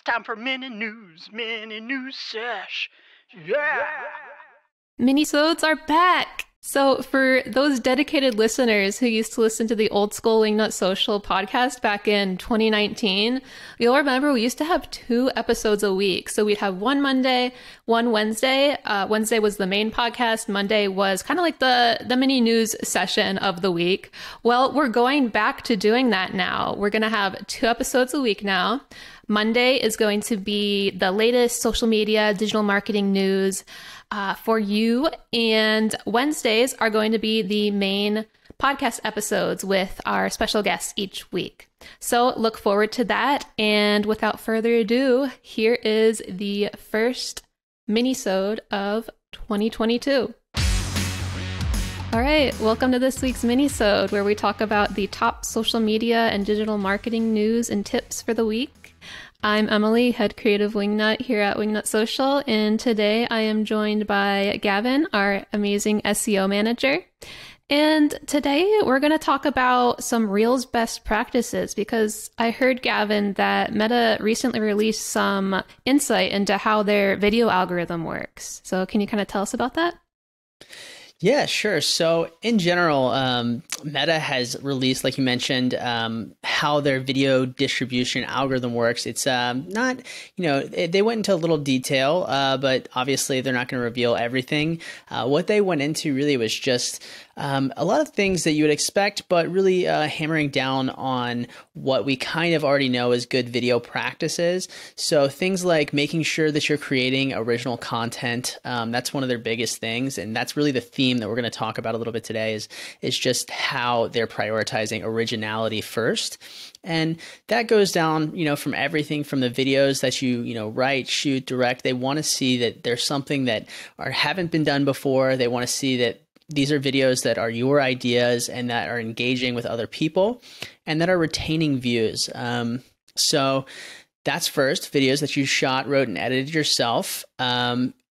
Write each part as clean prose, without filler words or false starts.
time for mini news sesh. Yeah. Minisodes are back! So for those dedicated listeners who used to listen to the old school Wingnut Social podcast back in 2019, you'll remember we used to have 2 episodes a week. So we'd have one Monday, one Wednesday. Wednesday was the main podcast. Monday was kind of like the mini news session of the week. Well, we're going back to doing that now. We're going to have 2 episodes a week now. Monday is going to be the latest social media, digital marketing news for you. And Wednesdays are going to be the main podcast episodes with our special guests each week. So look forward to that. And without further ado, here is the first mini-sode of 2022. All right, welcome to this week's mini-sode, where we talk about the top social media and digital marketing news and tips for the week. I'm Emily, head creative Wingnut here at Wingnut Social, and today I am joined by Gavin, our amazing SEO manager. And today we're going to talk about some Reels best practices, because I heard, Gavin, that Meta recently released some insight into how their video algorithm works. So can you kind of tell us about that? Yeah, sure. So in general, Meta has released, like you mentioned, how their video distribution algorithm works. It's not, they went into a little detail, but obviously they're not going to reveal everything. What they went into really was just a lot of things that you would expect, but really hammering down on what we kind of already know as good video practices. So things like making sure that you're creating original content. That's one of their biggest things. And that's really the theme that we're going to talk about a little bit today is just how they're prioritizing originality first. And that goes down, from everything from the videos that you write, shoot, direct. They want to see that there's something that haven't been done before. They want to see that these are videos that are your ideas and that are engaging with other people and that are retaining views. So that's first, videos that you shot, wrote, and edited yourself.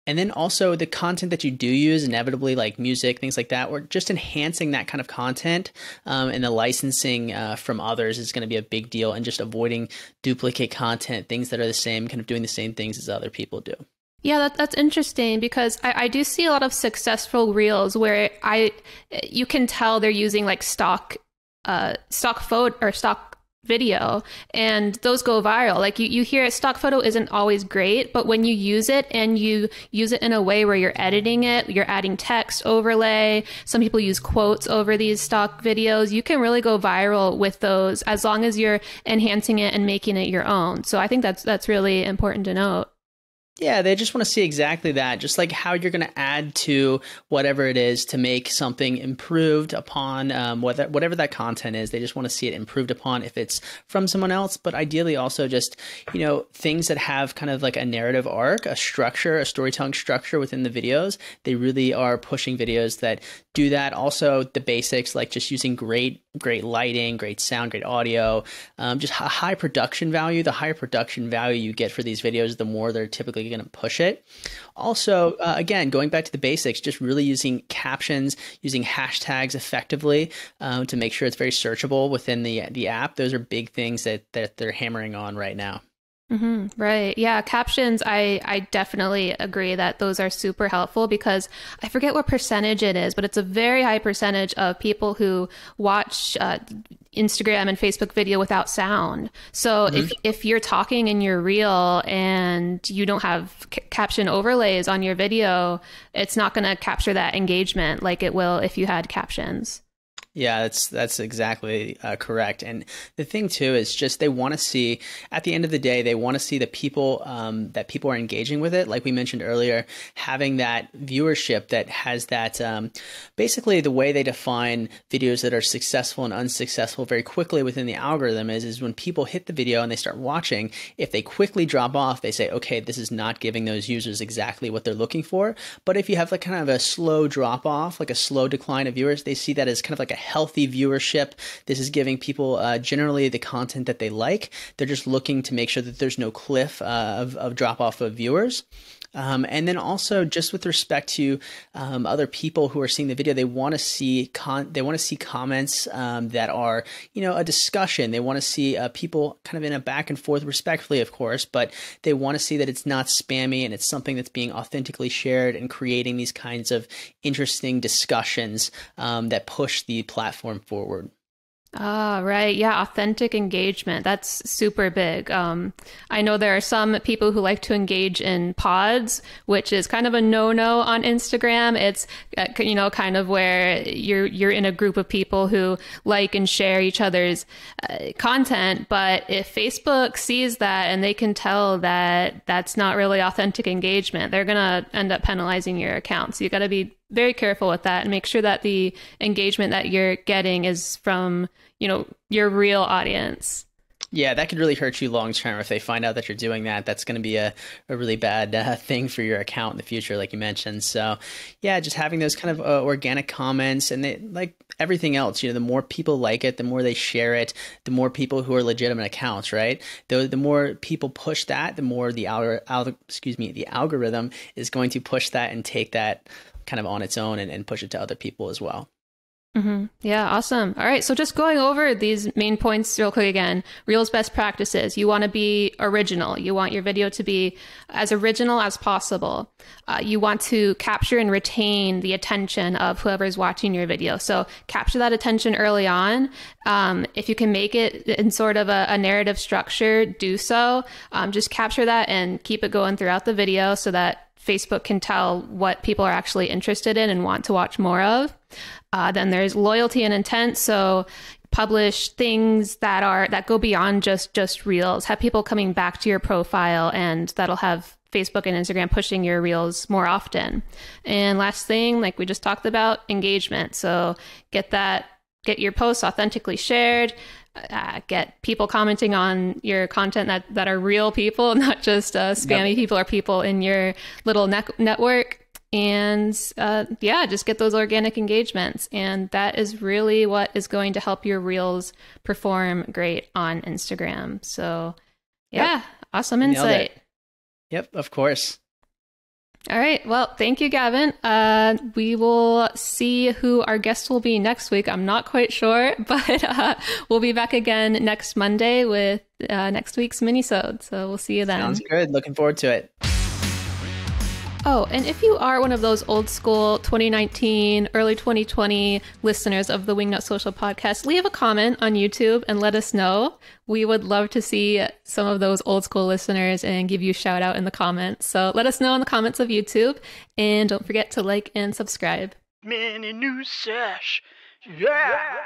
And then also the content that you do use, inevitably like music, things like that, or just enhancing that kind of content and the licensing from others is going to be a big deal, and just avoiding duplicate content, things that are the same, kind of doing the same things as other people do. Yeah, that's interesting, because I do see a lot of successful Reels where you can tell they're using like stock photo or stock video, and those go viral. Like you hear stock photo isn't always great, but when you use it and you use it in a way where you're editing it, you're adding text overlay, some people use quotes over these stock videos, you can really go viral with those as long as you're enhancing it and making it your own. So I think that's really important to note. Yeah, they just want to see exactly that, just like how you're going to add to whatever it is to make something improved upon, whatever that content is. They just want to see it improved upon if it's from someone else, but ideally also just, things that have kind of like a narrative arc, a structure, a storytelling structure within the videos. They really are pushing videos that do that. Also, the basics, like just using great lighting, great sound, great audio, just a high production value. The higher production value you get for these videos, the more they're typically going to push it. Also, again, going back to the basics, just really using captions, using hashtags effectively to make sure it's very searchable within the app. Those are big things that they're hammering on right now. Mm-hmm, right. Yeah. Captions, I definitely agree that those are super helpful, because I forget what percentage it is, but it's a very high percentage of people who watch Instagram and Facebook video without sound. So if you're talking in your reel and you don't have caption overlays on your video, it's not going to capture that engagement like it will if you had captions. Yeah, that's exactly correct. And the thing too is just they want to see, at the end of the day, they want to see that people are engaging with it. Like we mentioned earlier, having that viewership that has that basically the way they define videos that are successful and unsuccessful very quickly within the algorithm is when people hit the video and they start watching, if they quickly drop off, they say, okay, this is not giving those users exactly what they're looking for. But if you have like kind of a slow drop off, like a slow decline of viewers, they see that as kind of like a healthy viewership. This is giving people generally the content that they like. They're just looking to make sure that there's no cliff of drop off of viewers. And then also just with respect to other people who are seeing the video, they want to see comments that are, a discussion. They want to see people kind of in a back and forth, respectfully, of course, but they want to see that it's not spammy and it's something that's being authentically shared and creating these kinds of interesting discussions that push the platform forward. Ah, right. Yeah, authentic engagement. That's super big. I know there are some people who like to engage in pods, which is kind of a no-no on Instagram. It's, kind of where you're in a group of people who like and share each other's content. But if Facebook sees that and they can tell that that's not really authentic engagement, they're going to end up penalizing your account. So you got to be very careful with that and make sure that the engagement that you're getting is from, your real audience. Yeah, that could really hurt you long term if they find out that you're doing that. That's going to be a really bad thing for your account in the future, like you mentioned. So, yeah, just having those kind of organic comments and like everything else, the more people like it, the more they share it, the more people who are legitimate accounts, right? The more people push that, the more the algorithm is going to push that and take that kind of on its own and push it to other people as well. Mm-hmm. Yeah, awesome. All right. So just going over these main points real quick again. Reels best practices. You want to be original. You want your video to be as original as possible. You want to capture and retain the attention of whoever's watching your video. So capture that attention early on. If you can make it in sort of a narrative structure, do so. Just capture that and keep it going throughout the video so that Facebook can tell what people are actually interested in and want to watch more of. Then there's loyalty and intent. So publish things that go beyond just reels. Have people coming back to your profile, and that'll have Facebook and Instagram pushing your reels more often. And last thing, like we just talked about, engagement. So get your posts authentically shared. Get people commenting on your content that are real people, not just spammy people or people in your little network. And just get those organic engagements. And that is really what is going to help your reels perform great on Instagram. So awesome insight. Yep, of course. All right. Well, thank you, Gavin. We will see who our guest will be next week. I'm not quite sure, but we'll be back again next Monday with next week's minisode. So we'll see you then. Sounds good. Looking forward to it. Oh, and if you are one of those old school 2019, early 2020 listeners of the Wingnut Social podcast, leave a comment on YouTube and let us know. We would love to see some of those old school listeners and give you a shout out in the comments. So let us know in the comments of YouTube, and don't forget to like and subscribe. Mini new sesh. Yeah.